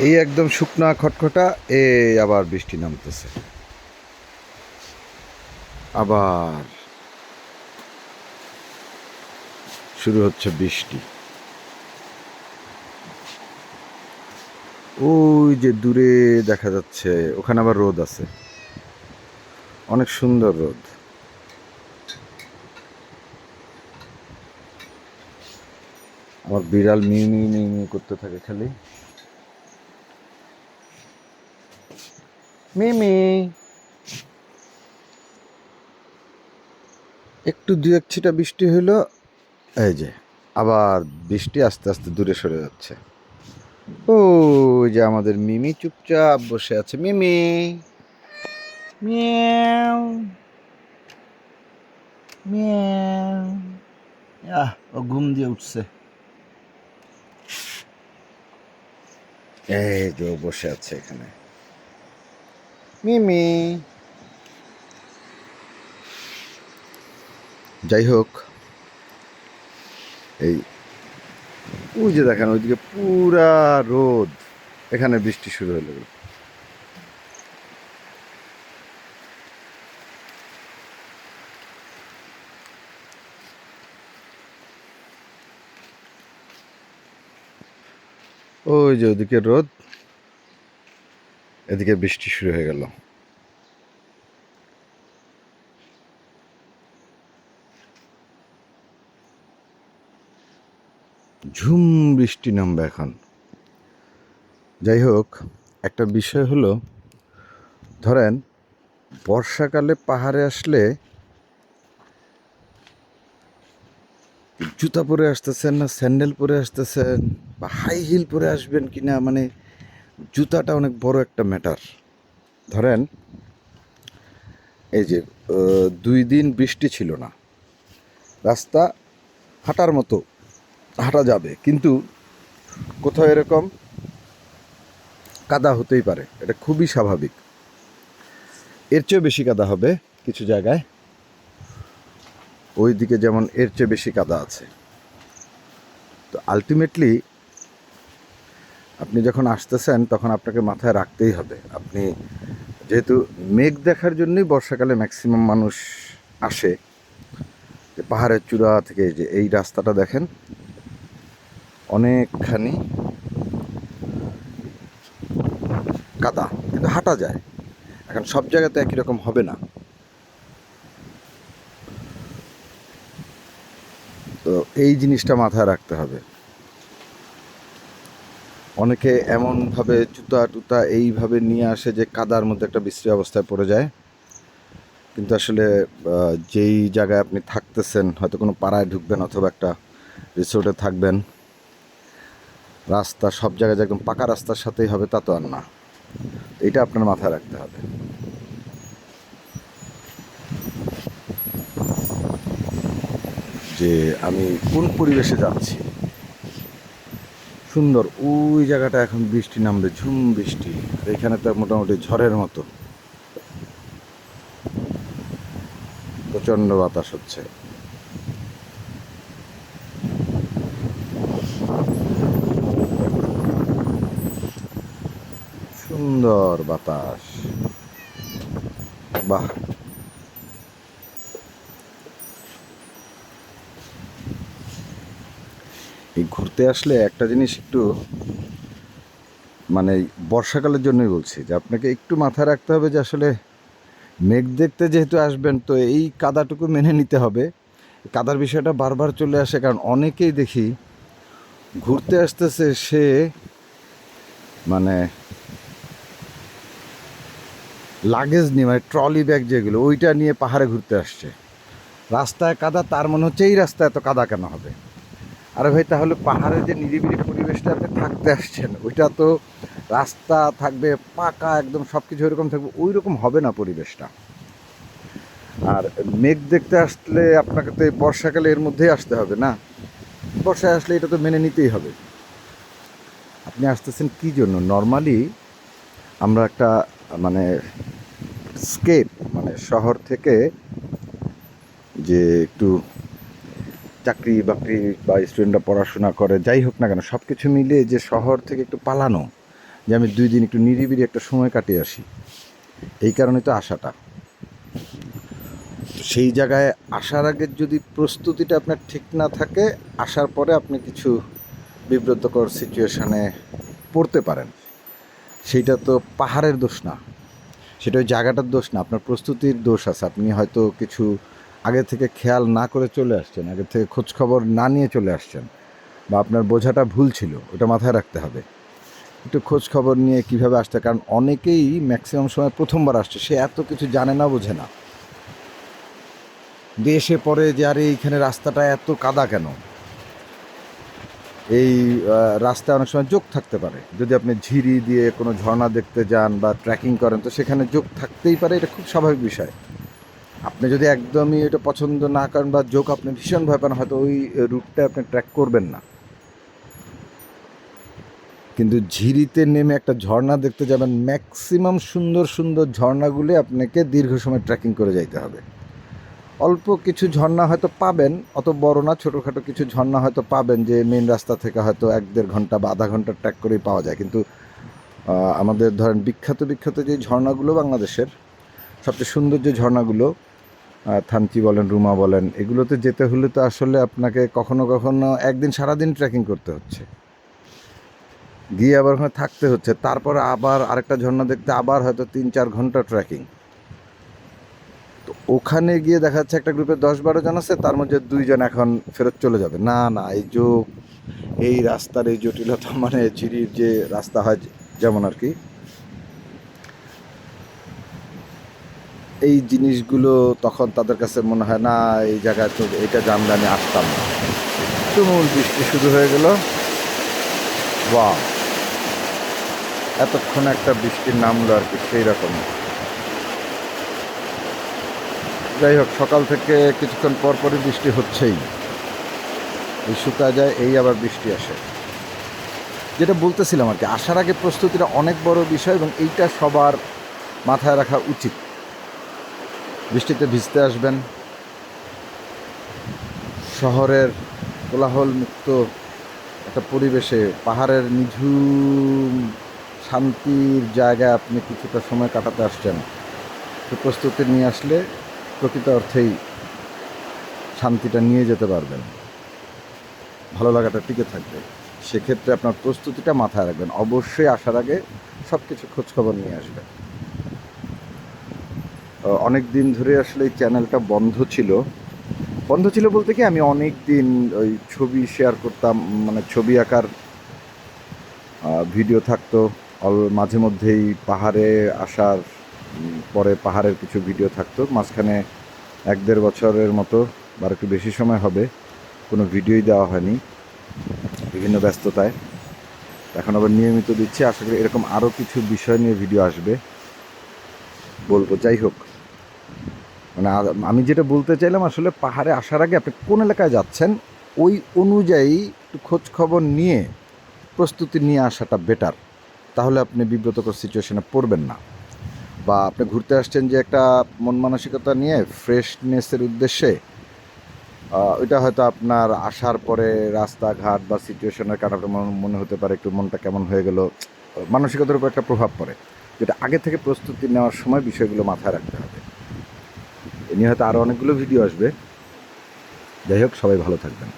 এই একদম শুকনা খটখটা, এই আবার বৃষ্টি নামতেছে, আবার শুরু হচ্ছে বৃষ্টি। ওই যে দূরে দেখা যাচ্ছে, ওখানে আবার রোদ আছে, অনেক সুন্দর রোদ। আমার বিড়াল মিউ মিউ মিউ মিউ করতে থাকে খালি, মিমি। একটু দু এক ছিটা বৃষ্টি হইলো, এই যে আবার বৃষ্টি আস্তে আস্তে দূরে সরে যাচ্ছে। ওই যে আমাদের মিমি চুপচাপ বসে আছে, মিমি মিয়াও মিয়াও। ও ঘুম দিয়ে উঠছে, এই যে ও বসে আছে এখানে, মিমি। যাই হোক, এই ওই যে দেখেন ওইদিকে পুরা রোদ, এখানে বৃষ্টি শুরু হলো। ওই যে ওদিকে রোদ, এদিকে বৃষ্টি শুরু হয়ে গেল। ঝুম বৃষ্টি নামবে এখন। যাই হোক, একটা বিষয় হলো, ধরেন বর্ষাকালে পাহাড়ে আসলে জুতা পরে আসতেছেন না স্যান্ডেল পরে আসতেছেন বা হাই হিল পরে আসবেন কিনা, মানে জুতাটা অনেক বড় একটা ম্যাটার। ধরেন এই যে 2 দিন বৃষ্টি ছিল না, রাস্তা হাঁটার মতো হাঁটা যাবে, কিন্তু কোথাও এরকম কাদা হতেই পারে, এটা খুবই স্বাভাবিক। এর চেয়েও বেশি কাদা হবে কিছু জায়গায়, ওই দিকে যেমন এর চেয়ে বেশি কাদা আছে। তো আলটিমেটলি আপনি যখন আসতেছেন তখন আপনাকে মাথায় রাখতেই হবে, আপনি যেহেতু মেঘ দেখার জন্যই বর্ষাকালে ম্যাক্সিমাম মানুষ আসে, যে পাহাড়ের চূড়া থেকে যে এই রাস্তাটা দেখেন অনেকখানি কাদা, কিন্তু হাঁটা যায়। এখন সব জায়গাতে একই রকম হবে না, তো এই জিনিসটা মাথায় রাখতে হবে। অনেকে এমনভাবে জুতা টুতা এইভাবে নিয়ে আসে যে কাদার মধ্যে একটা বিশ্রী অবস্থায় পড়ে যায়, কিন্তু আসলে যেই জায়গায় আপনি থাকতেছেন, হয়তো কোনো পাড়ায় ঢুকবেন অথবা একটা রিসোর্টে থাকবেন, রাস্তা সব জায়গায় যে একদম পাকা রাস্তার সাথেই হবে তা তো আর না। এটা আপনার মাথায় রাখতে হবে যে আমি কোন পরিবেশে যাচ্ছি। সুন্দর ওই জায়গাটা এখন বৃষ্টি নামবে, ঝুম বৃষ্টি, আর এখানে তো মোটামুটি ঝড়ের মতো প্রচণ্ড বাতাস হচ্ছে। সুন্দর বাতাস, বাহ। এই ঘুরতে আসলে একটা জিনিস একটু, মানে বর্ষাকালের জন্যই বলছি যে আপনাকে একটু মাথায় রাখতে হবে যে আসলে মেঘ দেখতে যেহেতু আসবেন, তো এই কাদাটুকু মেনে নিতে হবে। কাদার বিষয়টা বারবার চলে আসে, কারণ অনেকেই দেখি ঘুরতে আসতেছে, সে মানে লাগেজ নিয়ে, মানে ট্রলি ব্যাগ যেগুলো, ওইটা নিয়ে পাহাড়ে ঘুরতে আসছে। রাস্তায় কাদা, তার মনে হচ্ছে এই রাস্তায় এত কাদা কেন হবে? আরে ভাই, তাহলে পাহাড়ে যে নিরিবিলি পরিবেশটা আপনি থাকতে আসছেন, ওইটা তো রাস্তা থাকবে পাকা একদম, সব কিছু এরকম থাকবে, ওই রকম হবে না পরিবেশটা। আর মেঘ দেখতে আসলে আপনাকে তো এই বর্ষাকালে এর মধ্যেই আসতে হবে না, বর্ষায় আসলে এটা তো মেনে নিতেই হবে। আপনি আসতেছেন কী জন্য? নর্মালি আমরা একটা মানে স্কেপ, মানে শহর থেকে যে একটু চাকরি বাকরি বা স্টুডেন্টরা পড়াশোনা করে, যাই হোক না কেন, সব কিছু মিলিয়ে যে শহর থেকে একটু পালানো, যে আমি 2 দিন একটু নিরিবিলি একটা সময় কাটিয়ে আসি। এই কারণে তো আসাটা। সেই জায়গায় আসার আগে যদি প্রস্তুতিটা আপনার ঠিক না থাকে, আসার পরে আপনি কিছু বিব্রতকর সিচুয়েশানে পড়তে পারেন। সেইটা তো পাহাড়ের দোষ না, সেটা ওই জায়গাটার দোষ না, আপনার প্রস্তুতির দোষ আছে। আপনি হয়তো কিছু আগে থেকে খেয়াল না করে চলে আসছেন, আগে থেকে খোঁজখবর না নিয়ে চলে আসছেন, বা আপনার বোঝাটা ভুল ছিল, ওটা মাথায় রাখতে হবে। একটু খোঁজখবর নিয়ে কীভাবে আসতে, কারণ অনেকেই ম্যাক্সিমাম সময় প্রথমবার আসছে, সে এত কিছু জানে না, বোঝে না, এসে পরে যে আরে এইখানে রাস্তাটা এত কাদা কেন। এই রাস্তায় অনেক সময় যোগ থাকতে পারে, যদি আপনি ঝিরি দিয়ে কোনো ঝর্ণা দেখতে যান বা ট্রেকিং করেন তো সেখানে যোগ থাকতেই পারে, এটা খুব স্বাভাবিক বিষয়। আপনি যদি একদমই এটা পছন্দ না করেন বা যোগ আপনি ভীষণ ভয় পান, হয়তো ওই রুটটা আপনি ট্র্যাক করবেন না। কিন্তু ঝিরিতে নেমে একটা ঝর্ণা দেখতে যাবেন, ম্যাক্সিমাম সুন্দর সুন্দর ঝর্ণাগুলি আপনাকে দীর্ঘ সময় ট্রেকিং করে যাইতে হবে। অল্প কিছু ঝর্ণা হয়তো পাবেন, অত বড় না, ছোটোখাটো কিছু ঝর্ণা হয়তো পাবেন যে মেন রাস্তা থেকে হয়তো 1-1.5 ঘন্টা বা আধা ঘন্টা ট্র্যাক করেই পাওয়া যায়। কিন্তু আমাদের ধরেন বিখ্যাত বিখ্যাত যে ঝর্ণাগুলো বাংলাদেশের সবচেয়ে সুন্দর যে ঝর্ণাগুলো, থানচি বলেন, রুমা বলেন, এগুলোতে যেতে হলে তো আসলে আপনাকে কখনো কখনো একদিন সারাদিন ট্রেকিং করতে হচ্ছে, গিয়ে আবার ওখানে থাকতে হচ্ছে, তারপর আবার আরেকটা ঝর্ণা দেখতে আবার হয়তো 3-4 ঘন্টা ট্রেকিং। তো ওখানে গিয়ে দেখা যাচ্ছে একটা গ্রুপে 10-12 জন আছে, তার মধ্যে 2 জন এখন ফেরত চলে যাবে। না না, এই রাস্তার এই জটিলতা, মানে ঝিরির যে রাস্তা হয় যেমন আর কি, এই জিনিসগুলো তখন তাদের কাছে মনে হয় না এই জায়গায় তো এটা জানলে আমি আসতাম না। তুমুল বৃষ্টি শুরু হয়ে গেল, ওয়াও, এতক্ষণ একটা বৃষ্টির নামলো আর কি, সেই রকম। যাই হোক, সকাল থেকে কিছুক্ষণ পর পরই বৃষ্টি হচ্ছেই, এই শুকায় যায়, এই আবার বৃষ্টি আসে। যেটা বলতেছিলাম আর কি, আসার আগে প্রস্তুতিটা অনেক বড় বিষয় এবং এইটা সবার মাথায় রাখা উচিত। বৃষ্টিতে ভিজতে আসবেন, শহরের কোলাহল মুক্ত একটা পরিবেশে, পাহাড়ের নিঝুম শান্তির জায়গায় আপনি কিছুটা সময় কাটাতে আসছেন, তো প্রস্তুতি নিয়ে আসলে প্রকৃত অর্থেই শান্তিটা নিয়ে যেতে পারবেন, ভালো লাগাটা টিকে থাকবে। সেক্ষেত্রে আপনার প্রস্তুতিটা মাথায় রাখবেন, অবশ্যই আসার আগে সব কিছু খোঁজখবর নিয়ে আসবেন। অনেক দিন ধরে আসলে এই চ্যানেলটা বন্ধ ছিল বলতে কি, আমি অনেক দিন ওই ছবি শেয়ার করতাম, মানে ছবি আঁকার ভিডিও থাকতো, মাঝে মধ্যেই পাহাড়ে আসার পরে পাহাড়ের কিছু ভিডিও থাকতো, মাঝখানে 1-1.5 বছরের মতো বা একটু বেশি সময় হবে কোনো ভিডিওই দেওয়া হয়নি, বিভিন্ন ব্যস্ততায়। এখন আবার নিয়মিত দিচ্ছি, আশা করি এরকম আরও কিছু বিষয় নিয়ে ভিডিও আসবে, বলবো। যাই হোক, মানে আমি যেটা বলতে চাইলাম, আসলে পাহাড়ে আসার আগে আপনি কোন এলাকায় যাচ্ছেন ওই অনুযায়ী একটু খোঁজ খবর নিয়ে প্রস্তুতি নিয়ে আসাটা বেটার, তাহলে আপনি বিব্রতকর সিচুয়েশনে পড়বেন না। বা আপনি ঘুরতে আসছেন যে একটা মন মানসিকতা নিয়ে, ফ্রেশনেসের উদ্দেশ্যে, ওইটা হয়তো আপনার আসার পরে রাস্তাঘাট বা সিচুয়েশনের কারণে আপনার মনে হতে পারে একটু মনটা কেমন হয়ে গেল, মানসিকতার উপর একটা প্রভাব পড়ে, যেটা আগে থেকে প্রস্তুতি নেওয়ার সময় বিষয়গুলো মাথায় রাখতে হবে। এ নিয়ে হয়তো আরও অনেকগুলো ভিডিও আসবে। যাই হোক, সবাই ভালো থাকবেন।